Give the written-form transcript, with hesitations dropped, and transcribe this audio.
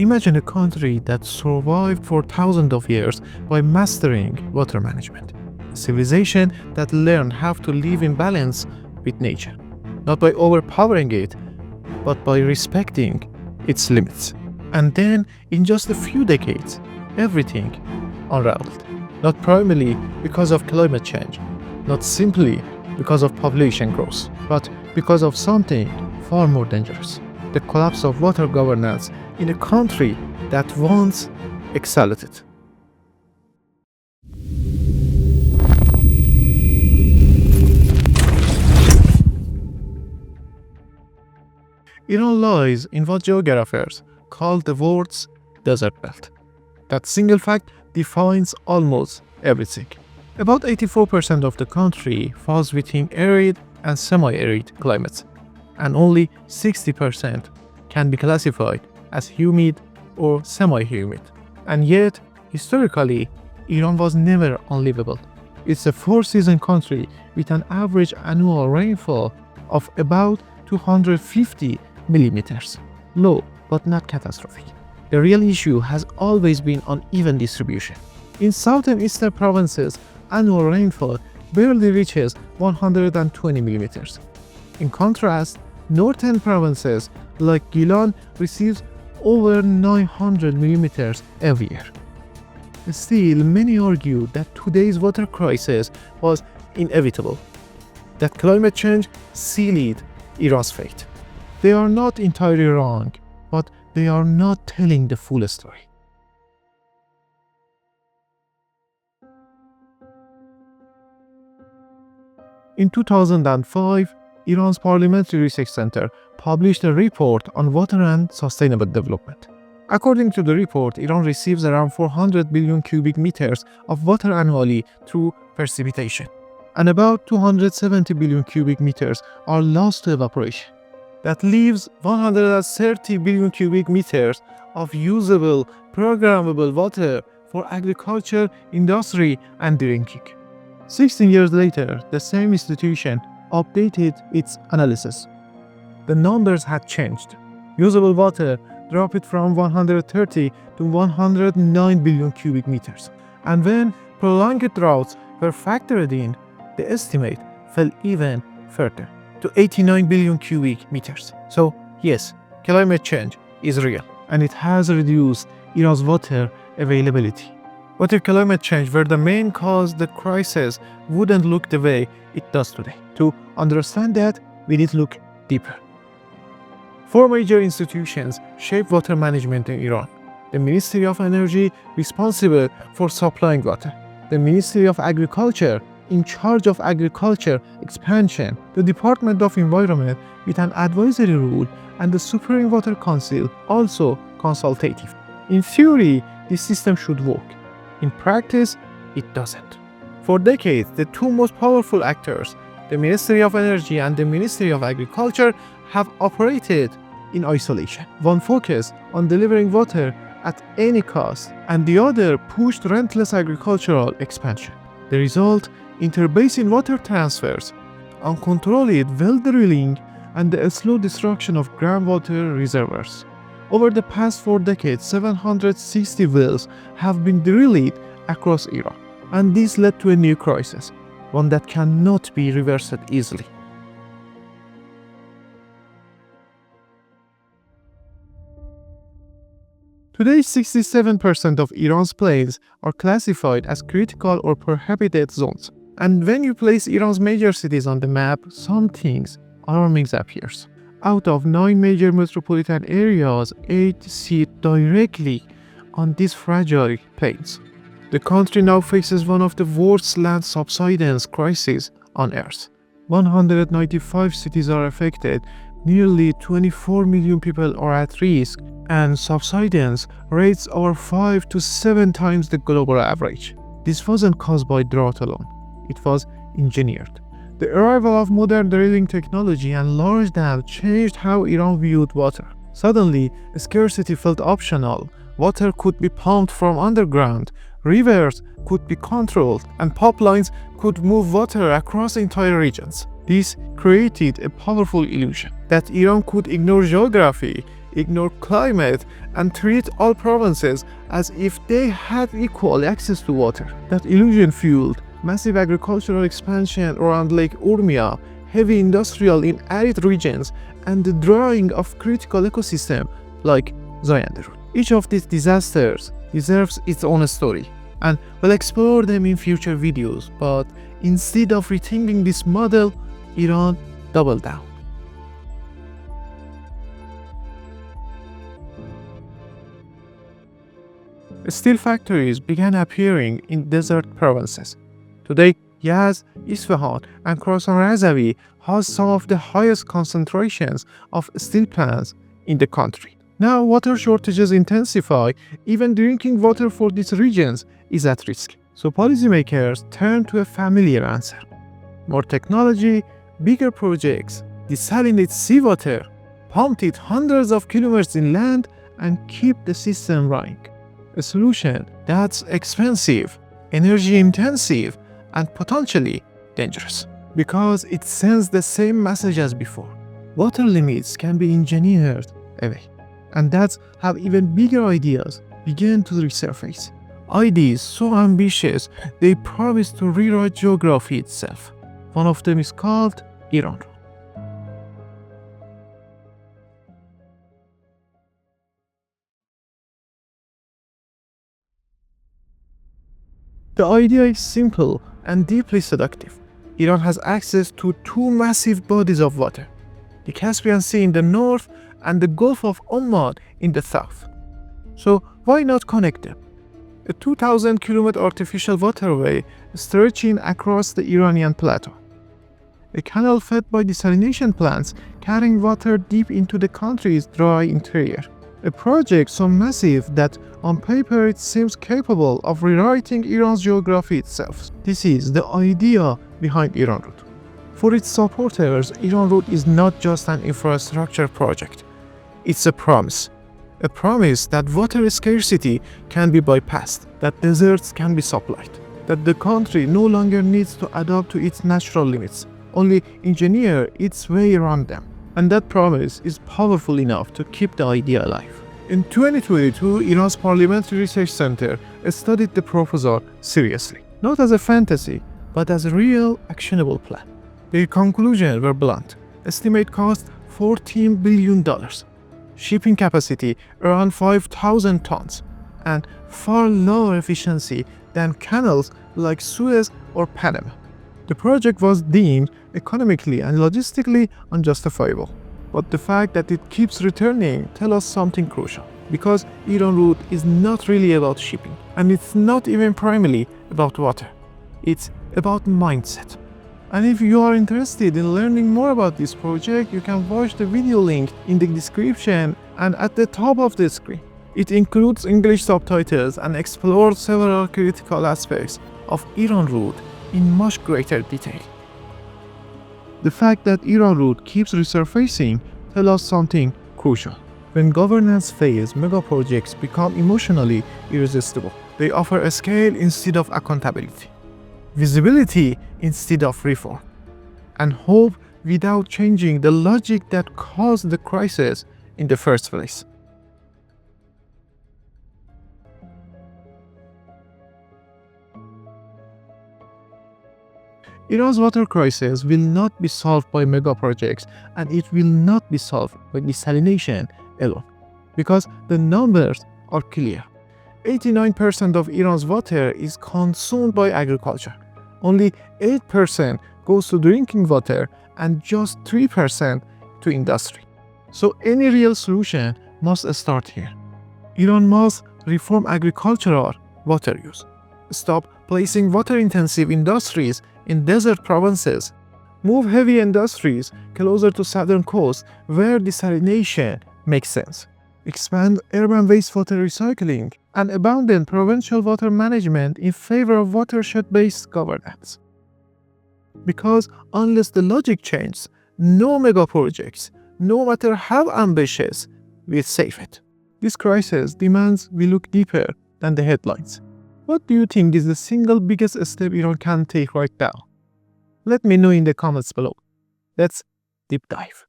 Imagine a country that survived for thousands of years by mastering water management. A civilization that learned how to live in balance with nature, not by overpowering it, but by respecting its limits. And then, in just a few decades, everything unraveled. Not primarily because of climate change, not simply because of population growth, but because of something far more dangerous: the collapse of water governance in a country that once excelled it. Iran lies in what geographers call the world's desert belt. That single fact defines almost everything. About 84% of the country falls within arid and semi-arid climates, and only 60% can be classified as humid or semi-humid. And yet, historically, Iran was never unlivable. It's a four-season country with an average annual rainfall of about 250 millimeters. Low, but not catastrophic. The real issue has always been uneven distribution. In southern eastern provinces, annual rainfall barely reaches 120 millimeters. In contrast, northern provinces like Gilan receives over 900 millimeters every year. Still, many argue that today's water crisis was inevitable, that climate change sealed Iran's fate. They are not entirely wrong, but they are not telling the full story. In 2005, Iran's Parliamentary Research Center published a report on water and sustainable development. According to the report, Iran receives around 400 billion cubic meters of water annually through precipitation, and about 270 billion cubic meters are lost to evaporation. That leaves 130 billion cubic meters of usable, programmable water for agriculture, industry, and drinking. 16 years later, the same institution updated its analysis. The numbers had changed. Usable water dropped from 130 to 109 billion cubic meters. And when prolonged droughts were factored in, the estimate fell even further to 89 billion cubic meters. So, yes, climate change is real, and it has reduced Iran's water availability. But if climate change were the main cause, the crisis wouldn't look the way it does today. To understand that, we need to look deeper. Four major institutions shape water management in Iran: the Ministry of Energy, responsible for supplying water; the Ministry of Agriculture, in charge of agriculture expansion; the Department of Environment, with an advisory role; and the Supreme Water Council, also consultative. In theory, this system should work. In practice, it doesn't. For decades, the two most powerful actors, the Ministry of Energy and the Ministry of Agriculture, have operated in isolation. One focused on delivering water at any cost, and the other pushed relentless agricultural expansion. The result: interbasin water transfers, uncontrolled well drilling, and the slow destruction of groundwater reservoirs. Over the past 4 decades, 760 wells have been drilled across Iran, and this led to a new crisis, one that cannot be reversed easily. Today, 67% of Iran's plains are classified as critical or prohibited zones. And when you place Iran's major cities on the map, some things alarming appears. Out of 9 major metropolitan areas, 8 sit directly on these fragile plains. The country now faces one of the worst land subsidence crises on Earth. 195 cities are affected, nearly 24 million people are at risk, and subsidence rates are 5 to 7 times the global average. This wasn't caused by drought alone, it was engineered. The arrival of modern drilling technology and large dams changed how Iran viewed water. Suddenly, scarcity felt optional. Water could be pumped from underground, rivers could be controlled, and pipelines could move water across entire regions. This created a powerful illusion that Iran could ignore geography, ignore climate, and treat all provinces as if they had equal access to water. That illusion fueled massive agricultural expansion around Lake Urmia, heavy industrial in arid regions, and the drying of critical ecosystems like Iranrud. Each of these disasters deserves its own story, and we'll explore them in future videos, but instead of rethinking this model, Iran doubled down. Steel factories began appearing in desert provinces. Today, Yazd, Isfahan, and Khorasan-Razavi has some of the highest concentrations of steel plants in the country. Now, water shortages intensify. Even drinking water for these regions is at risk. So policymakers turn to a familiar answer: more technology, bigger projects, desalinate seawater, pump it hundreds of kilometers inland, and keep the system running. A solution that's expensive, energy intensive, and potentially dangerous, because it sends the same message as before. Water limits can be engineered away. And that's how even bigger ideas began to resurface. Ideas so ambitious they promise to rewrite geography itself. One of them is called Iranrud. The idea is simple and deeply seductive. Iran has access to two massive bodies of water: the Caspian Sea in the north and the Gulf of Oman in the south. So why not connect them? A 2,000-kilometer artificial waterway stretching across the Iranian plateau. A canal fed by desalination plants carrying water deep into the country's dry interior. A project so massive that on paper it seems capable of rewriting Iran's geography itself. This is the idea behind Iranrud. For its supporters, Iranrud is not just an infrastructure project. It's a promise. A promise that water scarcity can be bypassed, that deserts can be supplied, that the country no longer needs to adapt to its natural limits, only engineer its way around them. And that promise is powerful enough to keep the idea alive. In 2022, Iran's Parliamentary Research Center studied the proposal seriously, not as a fantasy, but as a real, actionable plan. Their conclusions were blunt. Estimate cost $14 billion, shipping capacity around 5,000 tons, and far lower efficiency than canals like Suez or Panama. The project was deemed economically and logistically unjustifiable. But the fact that it keeps returning tells us something crucial. Because Iranrud is not really about shipping, and it's not even primarily about water. It's about mindset. And if you are interested in learning more about this project, you can watch the video link in the description and at the top of the screen. It includes English subtitles and explores several critical aspects of Iranrud in much greater detail. The fact that Iranrud keeps resurfacing tells us something crucial. When governance fails, megaprojects become emotionally irresistible. They offer a scale instead of accountability, visibility instead of reform, and hope without changing the logic that caused the crisis in the first place. Iran's water crisis will not be solved by megaprojects, and it will not be solved by desalination alone, because the numbers are clear. 89% of Iran's water is consumed by agriculture. Only 8% goes to drinking water and just 3% to industry. So any real solution must start here. Iran must reform agricultural water use, stop placing water-intensive industries in desert provinces, move heavy industries closer to southern coast where desalination makes sense, expand urban wastewater recycling, and abandon provincial water management in favor of watershed-based governance. Because unless the logic changes, no megaprojects, no matter how ambitious, will save it. This crisis demands we look deeper than the headlines. What do you think is the single biggest step Iran can take right now? Let me know in the comments below. Let's deep dive.